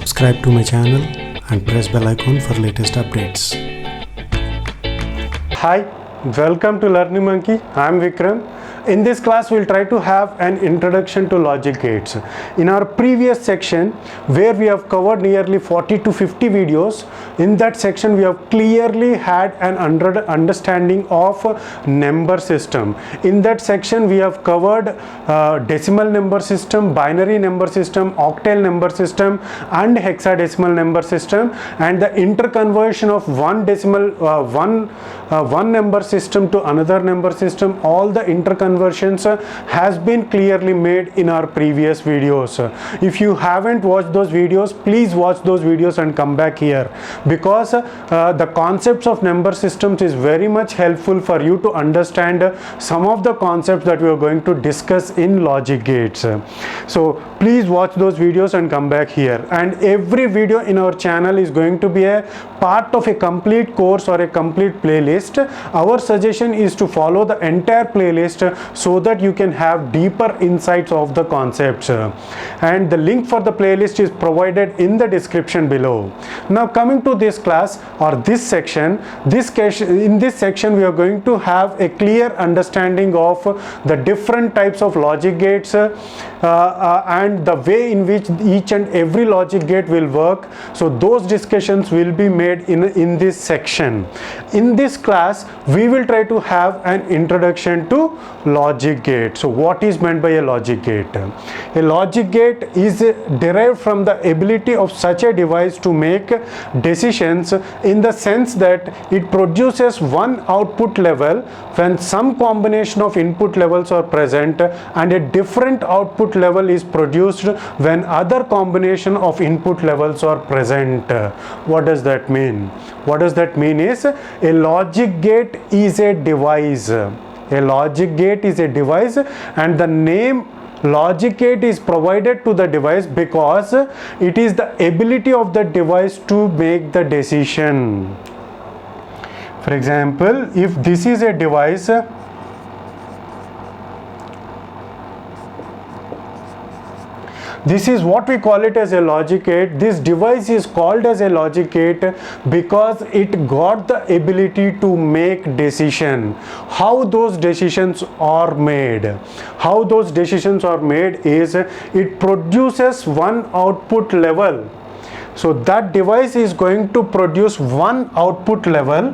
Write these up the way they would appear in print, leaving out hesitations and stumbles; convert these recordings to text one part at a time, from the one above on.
subscribe to my channel and press bell icon for latest updates. Hi, welcome to Learning Monkey. I am Vikram. In this class, we'll try to have an introduction to logic gates. In our previous section, where we have covered nearly 40 to 50 videos, in that section we have clearly had an understanding of number system. In that section, we have covered decimal number system, binary number system, octal number system, and hexadecimal number system, and the interconversion of one number system to another number system. All the interconversions has been clearly made in our previous videos. If you haven't watched those videos, please watch those videos and come back here, because the concepts of number systems is very much helpful for you to understand some of the concepts that we are going to discuss in logic gates. So please watch those videos and come back here. And every video in our channel is going to be a part of a complete course or a complete playlist. Our suggestion is to follow the entire playlist so that you can have deeper insights of the concepts. And the link for the playlist is provided in the description below. Now coming to this class or this section, in this section we are going to have a clear understanding of the different types of logic gates and the way in which each and every logic gate will work. So those discussions will be made in this section. In this class, we will try to have an introduction to logic gate. So what is meant by a logic gate? A logic gate is derived from the ability of such a device to make decisions, in the sense that it produces one output level when some combination of input levels are present, and a different output level is produced when other combination of input levels are present. What does that mean? What does that mean is, a logic gate is a device. A logic gate is a device, and the name logic gate is provided to the device because it is the ability of the device to make the decision. For example, if this is a device, this is what we call it as a logic gate. This device is called as a logic gate because it got the ability to make decision. How those decisions are made? How those decisions are made is, it produces one output level. So that device is going to produce one output level.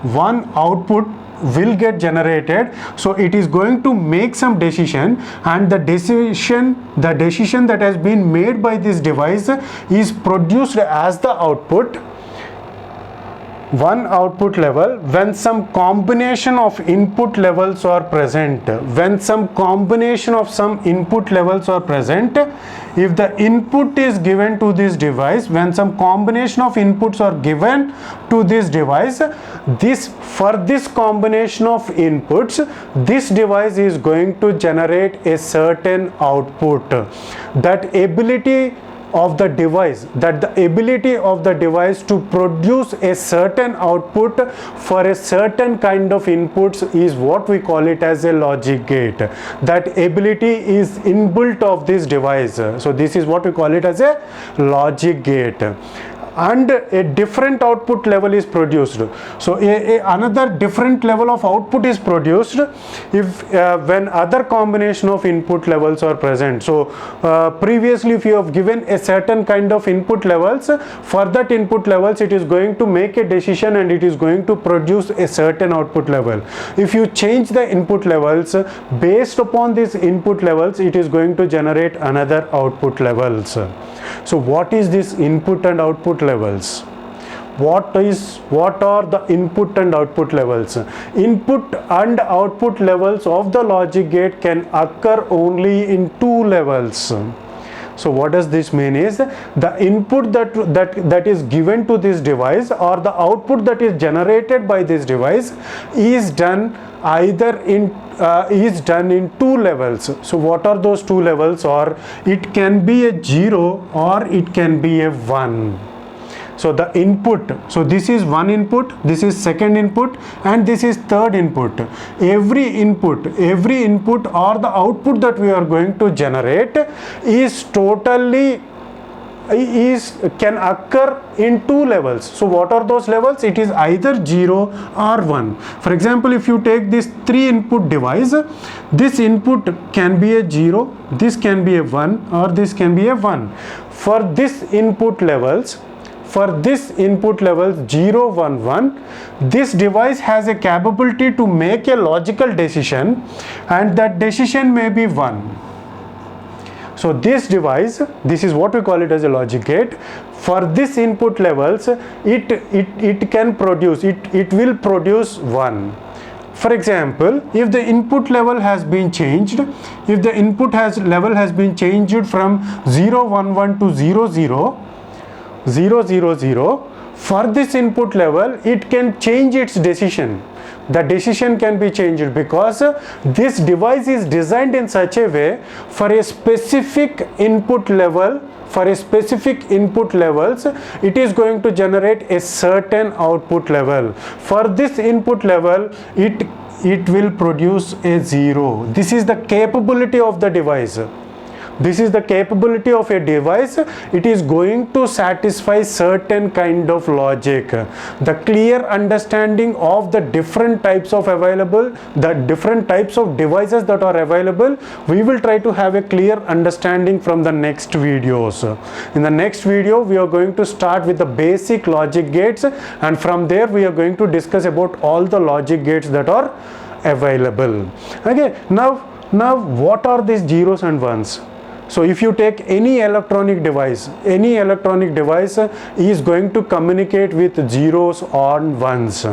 One output will get generated, so it is going to make some decision, and the decision that has been made by this device is produced as the output, one output level, when some combination of input levels are present. When some combination of some input levels are present, if the input is given to this device, when some combination of inputs are given to this device, for this combination of inputs, this device is going to generate a certain output. That ability of the device, to produce a certain output for a certain kind of inputs is what we call it as a logic gate. That ability is inbuilt of this device. So this is what we call it as a logic gate. And a different output level is produced. So another different level of output is produced if when other combination of input levels are present. So previously, if you have given a certain kind of input levels, for that input levels it is going to make a decision and it is going to produce a certain output level. If you change the input levels, based upon these input levels, it is going to generate another output levels. So what is this input and output levels? What are the input and output levels? Input and output levels of the logic gate can occur only in two levels. So what does this mean is, the input that is given to this device, or the output that is generated by this device, is done in two levels. So what are those two levels? Or it can be a 0 or it can be a 1. So the input, so this is one input, this is second input, and this is third input. Every input or the output that we are going to generate is totally can occur in two levels. So what are those levels? It is either 0 or 1. For example, if you take this 3 input device, this input can be a 0, this can be a 1, or this can be a 1. For this input levels 0, 1, 1, this device has a capability to make a logical decision, and that decision may be 1. So this device, this is what we call it as a logic gate. For this input levels, it can produce, it will produce 1. For example, if the input level has been changed, if the level has been changed from 0, 1, 1 to 0, 0, 0, 0, 0, for this input level, it can change its decision. The decision can be changed because this device is designed in such a way for a specific input level. For a specific input levels, it is going to generate a certain output level. For this input level, it will produce a 0. This is the capability of the device. This is the capability of a device. It is going to satisfy certain kind of logic. The clear understanding of the different types of devices that are available, we will try to have a clear understanding from the next videos. In the next video, we are going to start with the basic logic gates, and from there we are going to discuss about all the logic gates that are available. Okay, now what are these zeros and ones? So if you take any electronic device is going to communicate with zeros or ones.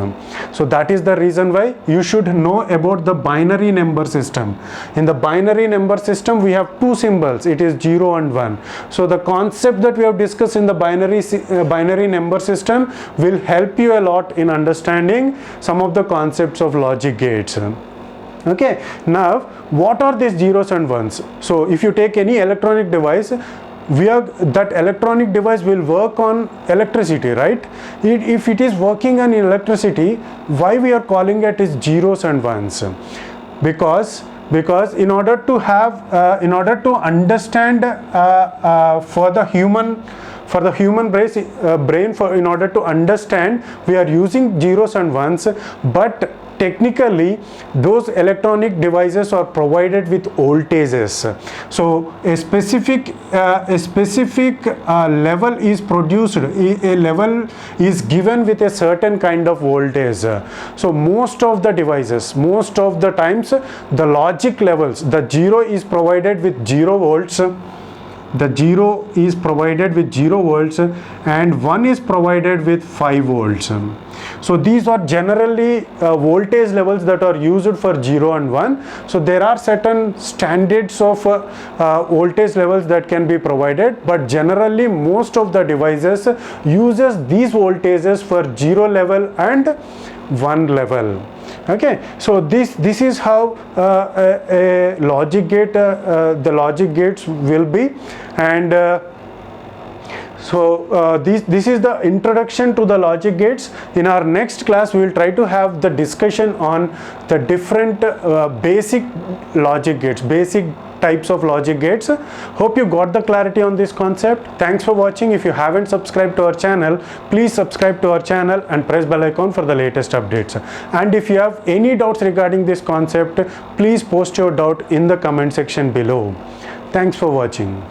So that is the reason why you should know about the binary number system. In the binary number system, we have two symbols. It is 0 and 1. So the concept that we have discussed in the binary number system will help you a lot in understanding some of the concepts of logic gates. Okay, now what are these zeros and ones? So if you take any electronic device, that electronic device will work on electricity, right? If it is working on electricity, why we are calling it is zeros and ones? Because in order to understand for the human brain, in order to understand, we are using zeros and ones, but technically those electronic devices are provided with voltages. So a specific level is produced, a level is given with a certain kind of voltage. So most of the devices, most of the times, the logic levels, the 0 is provided with 0 volts, the 0 is provided with 0 volts, and 1 is provided with 5 volts. So these are generally voltage levels that are used for 0 and 1. So there are certain standards of voltage levels that can be provided, but generally most of the devices uses these voltages for 0 level and 1 level. Okay, so this is how a logic gate, the logic gates will be, and so this is the introduction to the logic gates. In our next class, we will try to have the discussion on the different basic logic gates, basic types of logic gates. Hope you got the clarity on this concept. Thanks for watching. If you haven't subscribed to our channel, please subscribe to our channel and press bell icon for the latest updates. And if you have any doubts regarding this concept, please post your doubt in the comment section below. Thanks for watching.